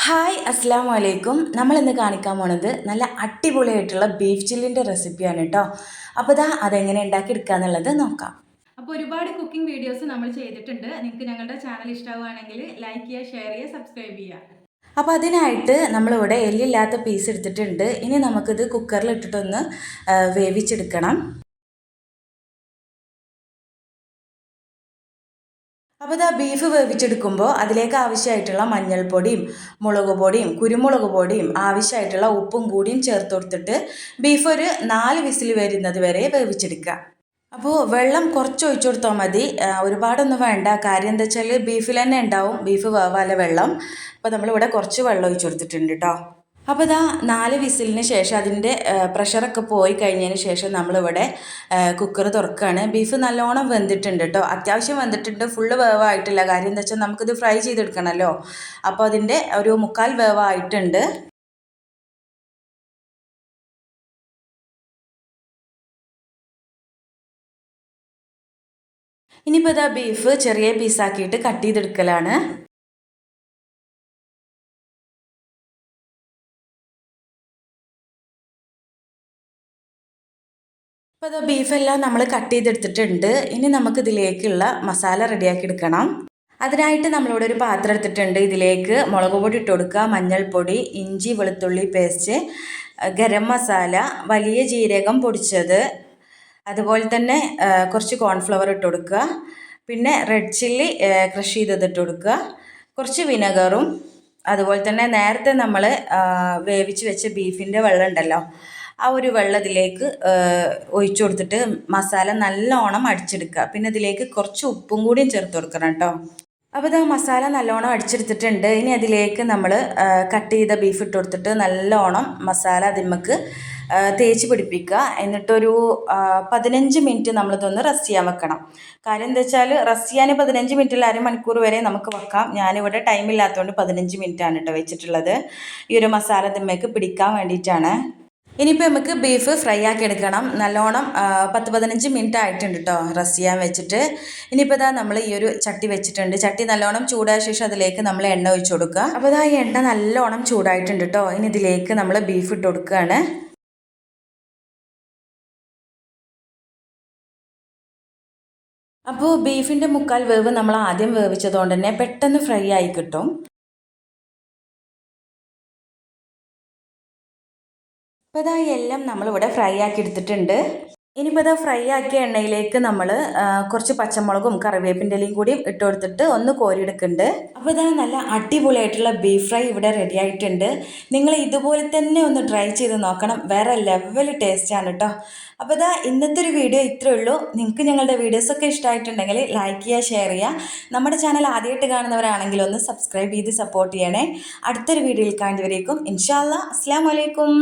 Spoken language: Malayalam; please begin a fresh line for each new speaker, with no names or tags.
ഹായ് അസ്സാം വലൈക്കും. നമ്മളിന്ന് കാണിക്കാൻ പോണത് നല്ല അടിപൊളിയായിട്ടുള്ള ബീഫ് ചില്ലിൻ്റെ റെസിപ്പിയാണ് കേട്ടോ. അപ്പോൾ അതെങ്ങനെ ഉണ്ടാക്കിയെടുക്കുക എന്നുള്ളത് നോക്കാം.
അപ്പോൾ ഒരുപാട് കുക്കിംഗ് വീഡിയോസ് നമ്മൾ ചെയ്തിട്ടുണ്ട്. നിങ്ങൾക്ക് ഞങ്ങളുടെ ചാനൽ ഇഷ്ടമാവുകയാണെങ്കിൽ ലൈക്ക് ചെയ്യുക, ഷെയർ ചെയ്യുക, സബ്സ്ക്രൈബ് ചെയ്യുക.
അപ്പോൾ അതിനായിട്ട് നമ്മളിവിടെ എല്ലില്ലാത്ത പീസ് എടുത്തിട്ടുണ്ട്. ഇനി നമുക്കിത് കുക്കറിൽ ഇട്ടിട്ടൊന്ന് വേവിച്ചെടുക്കണം. അപ്പോൾ ബീഫ് വേവിച്ചെടുക്കുമ്പോൾ അതിലേക്ക് ആവശ്യമായിട്ടുള്ള മഞ്ഞൾപ്പൊടിയും മുളക് പൊടിയും കുരുമുളക് പൊടിയും ആവശ്യമായിട്ടുള്ള ഉപ്പും കൂടിയും ചേർത്ത് കൊടുത്തിട്ട് ബീഫ് ഒരു 4 വിസിൽ വരുന്നത് വരെ വേവിച്ചെടുക്കുക. അപ്പോൾ വെള്ളം കുറച്ച് ഒഴിച്ചു കൊടുത്താൽ മതി, ഒരുപാടൊന്നും വേണ്ട. കാര്യം എന്താ വെച്ചാൽ ബീഫിൽ തന്നെ ഉണ്ടാവും ബീഫ് വേവാല വെള്ളം. അപ്പോൾ നമ്മളിവിടെ കുറച്ച് വെള്ളം ഒഴിച്ചു കൊടുത്തിട്ടുണ്ട് കേട്ടോ. അപ്പോൾ 4 വിസിലിന് ശേഷം അതിൻ്റെ പ്രഷറൊക്കെ പോയി കഴിഞ്ഞതിന് ശേഷം നമ്മളിവിടെ കുക്കർ തുറക്കുകയാണ്. ബീഫ് നല്ലോണം വെന്തിട്ടുണ്ട് കേട്ടോ, അത്യാവശ്യം വെന്തിട്ടുണ്ട്, ഫുള്ള് വേവായിട്ടില്ല. കാര്യം എന്താ വെച്ചാൽ നമുക്കിത് ഫ്രൈ ചെയ്തെടുക്കണമല്ലോ. അപ്പോൾ അതിൻ്റെ ഒരു 3/4 വേവായിട്ടുണ്ട്. ഇനിയിപ്പോൾ ബീഫ് ചെറിയ പീസാക്കിയിട്ട് കട്ട് ചെയ്തെടുക്കലാണ്. ഇപ്പോൾ ബീഫെല്ലാം നമ്മൾ കട്ട് ചെയ്തെടുത്തിട്ടുണ്ട്. ഇനി നമുക്കിതിലേക്കുള്ള മസാല റെഡിയാക്കി എടുക്കണം. അതിനായിട്ട് നമ്മളിവിടെ ഒരു പാത്രം എടുത്തിട്ടുണ്ട്. ഇതിലേക്ക് മുളക് പൊടി ഇട്ട് കൊടുക്കുക, മഞ്ഞൾപ്പൊടി, ഇഞ്ചി വെളുത്തുള്ളി പേസ്റ്റ്, ഗരം മസാല, വലിയ ജീരകം പൊടിച്ചത്, അതുപോലെ തന്നെ കുറച്ച് കോൺഫ്ലവർ ഇട്ട് കൊടുക്കുക, പിന്നെ റെഡ് ചില്ലി ക്രഷ് ചെയ്തത് ഇട്ട് കൊടുക്കുക, കുറച്ച് വിനെഗറും, അതുപോലെ തന്നെ നേരത്തെ നമ്മൾ വേവിച്ച് വെച്ച ബീഫിൻ്റെ വെള്ളം ഉണ്ടല്ലോ, ആ ഒരു വെള്ളം ഇതിലേക്ക് ഒഴിച്ചു കൊടുത്തിട്ട് മസാല നല്ലോണം അടിച്ചെടുക്കുക. പിന്നെ ഇതിലേക്ക് കുറച്ച് ഉപ്പും കൂടിയും ചേർത്ത് കൊടുക്കണം കേട്ടോ. അപ്പോൾ മസാല നല്ലോണം അടിച്ചെടുത്തിട്ടുണ്ട്. ഇനി അതിലേക്ക് നമ്മൾ കട്ട് ചെയ്ത ബീഫ് ഇട്ട് കൊടുത്തിട്ട് നല്ലോണം മസാല അതിന്മേക്ക് തേച്ച് പിടിപ്പിക്കുക. എന്നിട്ടൊരു 15 മിനിറ്റ് നമ്മളിതൊന്ന് റെസ്റ്റ് ചെയ്യാൻ വെക്കണം. കാര്യം എന്താ വെച്ചാൽ റെസ്റ്റ് ചെയ്യാൻ 15 മിനിറ്റിൽ അരമണിക്കൂർ വരെ നമുക്ക് വെക്കാം. ഞാനിവിടെ ടൈമില്ലാത്തതുകൊണ്ട് 15 മിനിറ്റാണ് കേട്ടോ വെച്ചിട്ടുള്ളത്. ഈ ഒരു മസാല അതിന്മേക്ക് പിടിക്കാൻ വേണ്ടിയിട്ടാണ്. ഇനിയിപ്പോൾ നമുക്ക് ബീഫ് ഫ്രൈ ആക്കി എടുക്കണം. നല്ലോണം 10-15 മിനിറ്റ് ആയിട്ടുണ്ട് കേട്ടോ റെസ്റ്റ് ചെയ്യാൻ വെച്ചിട്ട്. ഇനിയിപ്പോൾ നമ്മൾ ഈ ഒരു ചട്ടി വെച്ചിട്ടുണ്ട്. ചട്ടി നല്ലോണം ചൂടായ ശേഷം അതിലേക്ക് നമ്മൾ എണ്ണ ഒഴിച്ചു കൊടുക്കുക. അപ്പോൾ ഈ എണ്ണ നല്ലോണം ചൂടായിട്ടുണ്ട് കേട്ടോ. ഇനി ഇതിലേക്ക് നമ്മൾ ബീഫ് ഇട്ട് കൊടുക്കുകയാണ്. അപ്പോൾ ബീഫിൻ്റെ 3/4 വേവ് നമ്മൾ ആദ്യം വേവിച്ചതുകൊണ്ട് തന്നെ പെട്ടെന്ന് ഫ്രൈ ആയി കിട്ടും. അപ്പോൾ എല്ലാം നമ്മളിവിടെ ഫ്രൈ ആക്കി എടുത്തിട്ടുണ്ട്. ഇനിയിപ്പോൾ ഫ്രൈ ആക്കിയ എണ്ണയിലേക്ക് നമ്മൾ കുറച്ച് പച്ചമുളകും കറിവേപ്പിൻ്റെ ഇലയും കൂടി ഇട്ട് കൊടുത്തിട്ട് ഒന്ന് കോരിയെടുക്കുന്നുണ്ട്. അപ്പോൾ നല്ല അടിപൊളിയായിട്ടുള്ള ബീഫ് ഫ്രൈ ഇവിടെ റെഡി ആയിട്ടുണ്ട്. നിങ്ങൾ ഇതുപോലെ തന്നെ ഒന്ന് ട്രൈ ചെയ്ത് നോക്കണം, വേറെ ലെവൽ ടേസ്റ്റാണ് കേട്ടോ. അപ്പോൾ ഇന്നത്തെ ഒരു വീഡിയോ ഇത്രയേ ഉള്ളൂ. നിങ്ങൾക്ക് ഞങ്ങളുടെ വീഡിയോസൊക്കെ ഇഷ്ടമായിട്ടുണ്ടെങ്കിൽ ലൈക്ക് ചെയ്യുക, ഷെയർ ചെയ്യുക. നമ്മുടെ ചാനൽ ആദ്യമായിട്ട് കാണുന്നവരാണെങ്കിൽ ഒന്ന് സബ്സ്ക്രൈബ് ചെയ്ത് സപ്പോർട്ട് ചെയ്യണേ. അടുത്തൊരു വീഡിയോയിൽ കാണുന്നവരേക്കും ഇൻഷാ അല്ലാ അസ്സലാമു അലൈക്കും.